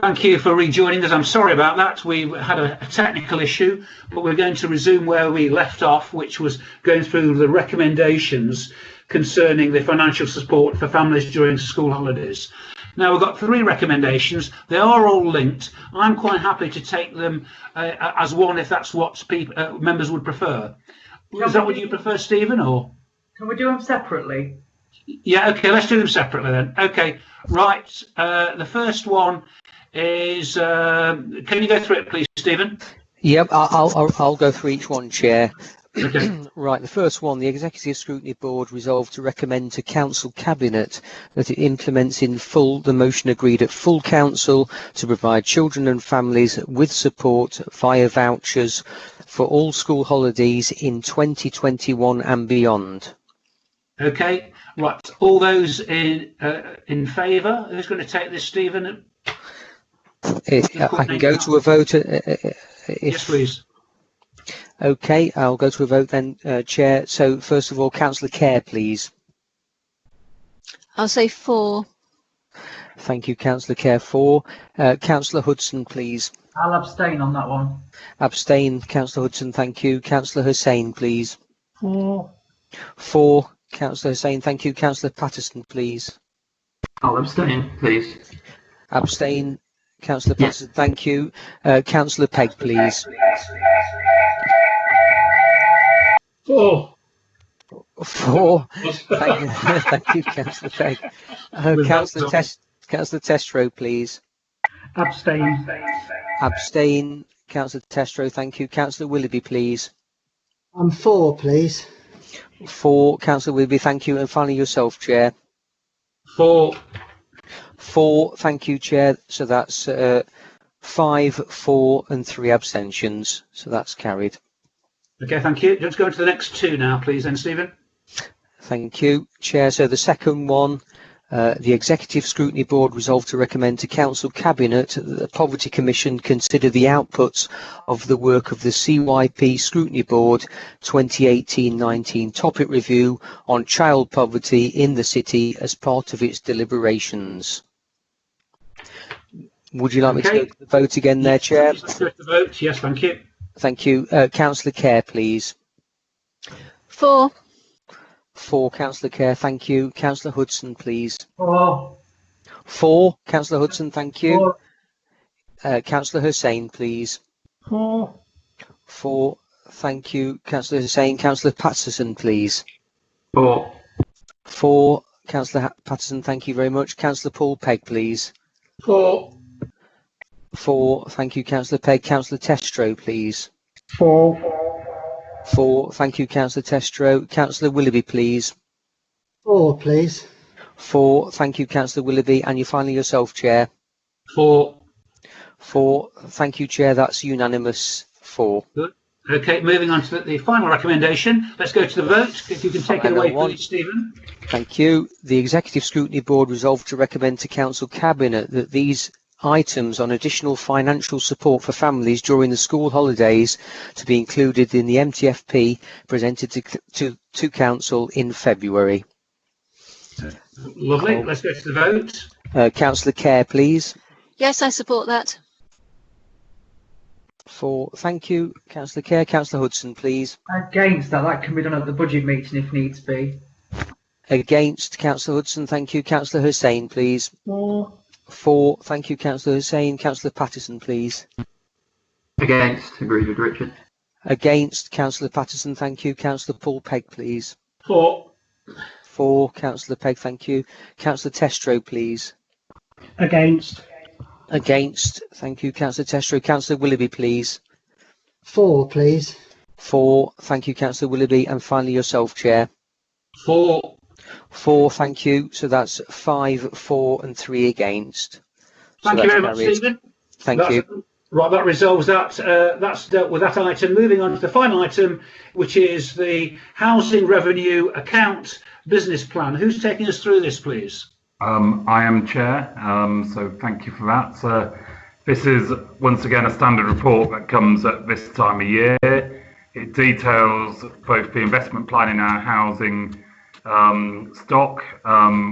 Thank you for rejoining us. I'm sorry about that. We had a technical issue, but we're going to resume where we left off, which was going through the recommendations concerning the financial support for families during school holidays. Now, we've got 3 recommendations. They are all linked. I'm quite happy to take them as one if that's what members would prefer. Is that what you prefer, Stephen, or? Can we do them separately? Yeah, okay, let's do them separately then. Okay, right. The first one is, can you go through it, please, Stephen? Yep, I'll go through each one, Chair. Okay. Right, the first one, the Executive Scrutiny Board resolved to recommend to Council Cabinet that it implements in full the motion agreed at full Council to provide children and families with support via vouchers for all school holidays in 2021 and beyond. Okay, right. All those in favour? Who's going to take this, Stephen? I can go to a vote. Yes, please. Okay, I'll go to a vote then, Chair. So first of all, Councillor Kerr, please. I'll say 4. Thank you, Councillor Kerr. 4. Councillor Hudson, please. I'll abstain on that one. Abstain, Councillor Hudson. Thank you. Councillor Hussain, please. 4. 4. Councillor Hussain. Thank you. Councillor Patterson, please. I'll abstain, please. Abstain, Councillor Patterson. Thank you. Councillor Pegg, please. 4. 4. Thank you, Councillor Pegg. Councillor Testro, please. Abstain. Abstain, Councillor Testro. Thank you. Councillor Willoughby, please. 4, please. 4, Councillor Willoughby. Thank you. And finally, yourself, Chair. 4. 4. Thank you, Chair. So that's 5, 4, and 3 abstentions. So that's carried. Okay, thank you. Let's go on to the next 2 now, please, then, Stephen. Thank you, Chair. So the second one, the Executive Scrutiny Board resolved to recommend to Council Cabinet that the Poverty Commission consider the outputs of the work of the CYP Scrutiny Board 2018-19 topic review on child poverty in the city as part of its deliberations. Would you like me to go to the vote again there, Chair? Let's go to the vote. Yes, thank you. Thank you. Councillor Kerr, please. 4. 4, Councillor Kerr. Thank you. Councillor Hudson, please. 4. 4, Councillor Hudson. Thank you. 4. Councillor Hussain, please. 4. 4. Thank you, Councillor Hussain. Councillor Patterson, please. 4. 4, Councillor Patterson. Thank you very much. Councillor Paul Pegg, please. 4. 4. Thank you, Councillor Pegg. Councillor Testro, please. 4. 4. Thank you, Councillor Testro. Councillor Willoughby, please. 4, please. 4. Thank you, Councillor Willoughby. And you finally yourself, Chair. 4. 4. Thank you, Chair. That's unanimous. 4. Good. Okay, moving on to the final recommendation. Let's go to the vote. If you can take it away, please, Stephen. Thank you. The Executive Scrutiny Board resolved to recommend to Council Cabinet that these items on additional financial support for families during the school holidays to be included in the MTFP presented to Council in February. Lovely. Let's go to the vote. Councillor Kerr, please. Yes, I support that. 4. Thank you, Councillor Kerr. Councillor Hudson, please. Against that. That can be done at the budget meeting if needs be. Against, Councillor Hudson. Thank you. Councillor Hussain, please. 4. 4. Thank you, Councillor Hussain. Councillor Patterson, please. Against. Agreed with Richard. Against, Councillor Patterson. Thank you. Councillor Paul Pegg, please. 4. 4. Councillor Pegg. Thank you. Councillor Testro, please. Against. Against. Thank you, Councillor Testro. Councillor Willoughby, please. 4, please. 4. Thank you, Councillor Willoughby. And finally yourself, Chair. 4. 4. Thank you. So that's 5, 4, and 3 against. Thank you very much, Stephen. Thank you. Right, that resolves that. That's dealt with that item. Moving on to the final item, which is the Housing Revenue Account Business Plan. Who's taking us through this, please? I am Chair, so thank you for that. This is once again a standard report that comes at this time of year. It details both the investment plan in our housing stock,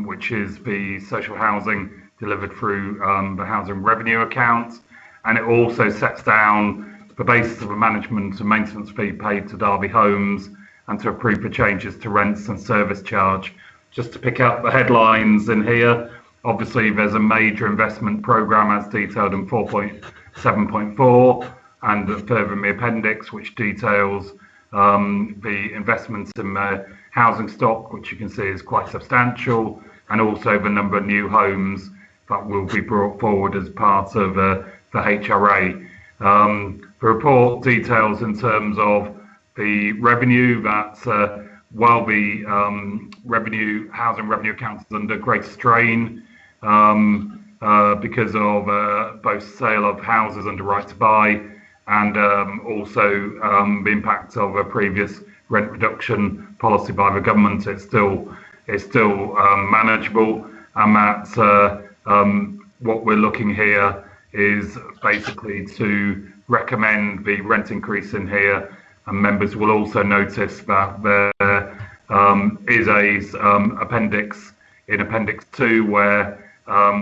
which is the social housing delivered through the housing revenue account, and it also sets down the basis of a management and maintenance fee paid to Derby Homes and to approve the changes to rents and service charge. Just to pick up the headlines in here, obviously there's a major investment programme as detailed in 4.7.4 and further in the appendix, which details the investments in the housing stock, which you can see is quite substantial, and also the number of new homes that will be brought forward as part of the HRA. The report details in terms of the revenue that while the housing revenue account is under great strain because of both sale of houses under right to buy and also the impact of a previous rent reduction policy by the government, it's still manageable, and that what we're looking here is basically to recommend the rent increase in here, and members will also notice that there is a appendix in Appendix 2 where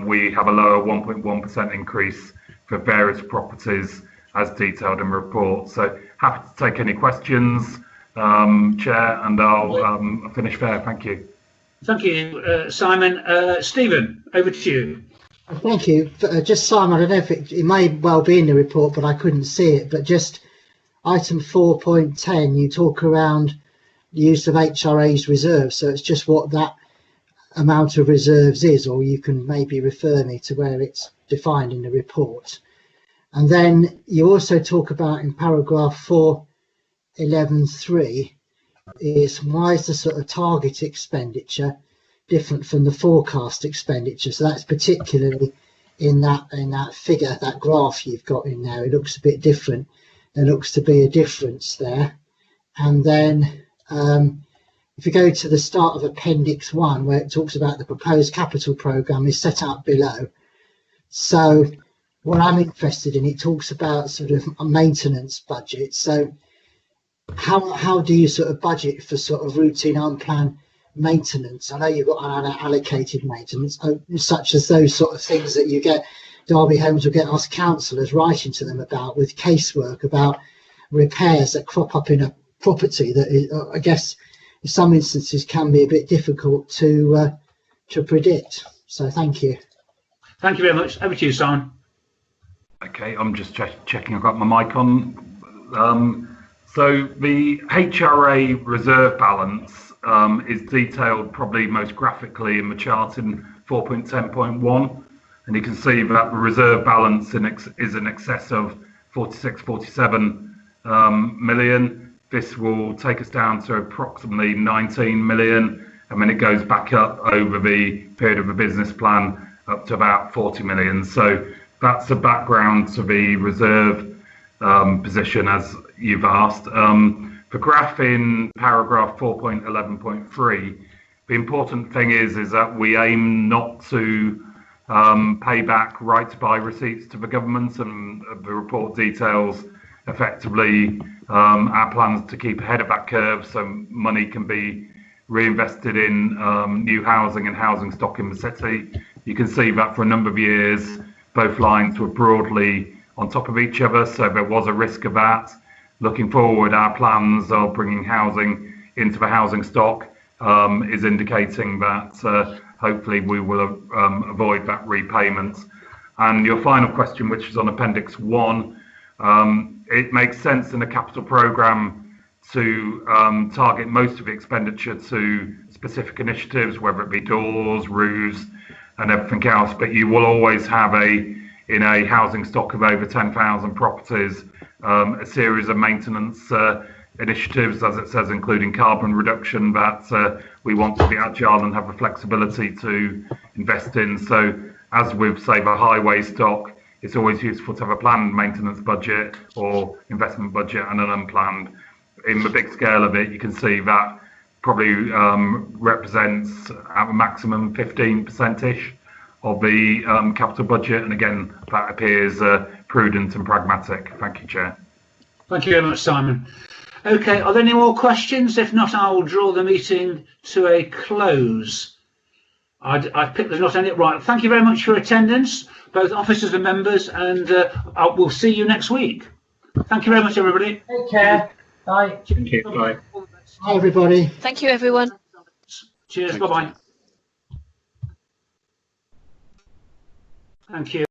we have a lower 1.1% increase for various properties as detailed in the report. So happy to take any questions, Chair, and I'll finish there. Thank you. Thank you, Simon. Stephen, over to you. Thank you. Just Simon, I don't know if it may well be in the report, but I couldn't see it. But just item 4.10, you talk around the use of HRA's reserves. So it's just what that amount of reserves is, or you can maybe refer me to where it's defined in the report. And then you also talk about in paragraph 4.11.3 is why is the sort of target expenditure different from the forecast expenditure? So that's particularly in that figure, that graph you've got in there. It looks a bit different. There looks to be a difference there. And then if you go to the start of Appendix 1, where it talks about the proposed capital programme is set out below. So what I'm interested in, it talks about sort of a maintenance budget. So how do you sort of budget for sort of routine unplanned maintenance? I know you've got unallocated maintenance, such as those sort of things that you get, Derby Homes will get us councillors writing to them about with casework about repairs that crop up in a property that is, I guess in some instances can be a bit difficult to predict. So thank you. Thank you very much. Over to you, Simon. Okay, I'm just checking I've got my mic on. So the HRA Reserve Balance is detailed probably most graphically in the chart in 4.10.1, and you can see that the reserve balance is in excess of 47 million. This will take us down to approximately 19 million, and then it goes back up over the period of the business plan up to about 40 million. So that's the background to the reserve position, as you've asked. The graph in paragraph 4.11.3, the important thing is that we aim not to pay back right to buy receipts to the government, and the report details effectively our plans to keep ahead of that curve so money can be reinvested in new housing and housing stock in the city. You can see that for a number of years both lines were broadly on top of each other, so there was a risk of that. Looking forward, our plans of bringing housing into the housing stock is indicating that hopefully we will avoid that repayment. And your final question, which is on Appendix 1, it makes sense in the capital programme to target most of the expenditure to specific initiatives, whether it be doors, roofs and everything else, but you will always have in a housing stock of over 10,000 properties, a series of maintenance initiatives, as it says, including carbon reduction, that we want to be agile and have the flexibility to invest in. So as with, say, the highway stock, it's always useful to have a planned maintenance budget or investment budget and an unplanned. In the big scale of it, you can see that probably represents at a maximum 15%-ish of the capital budget, and again that appears prudent and pragmatic. Thank you, Chair. Thank you very much, Simon. Okay, are there any more questions? If not, I will draw the meeting to a close. I've picked the not any right. Thank you very much for your attendance, both officers and members, and we'll see you next week. Thank you very much, everybody. Take care. Bye. Thank you. Bye. Hi, everybody. Thank you, everyone. Cheers. Bye-bye. Thank you.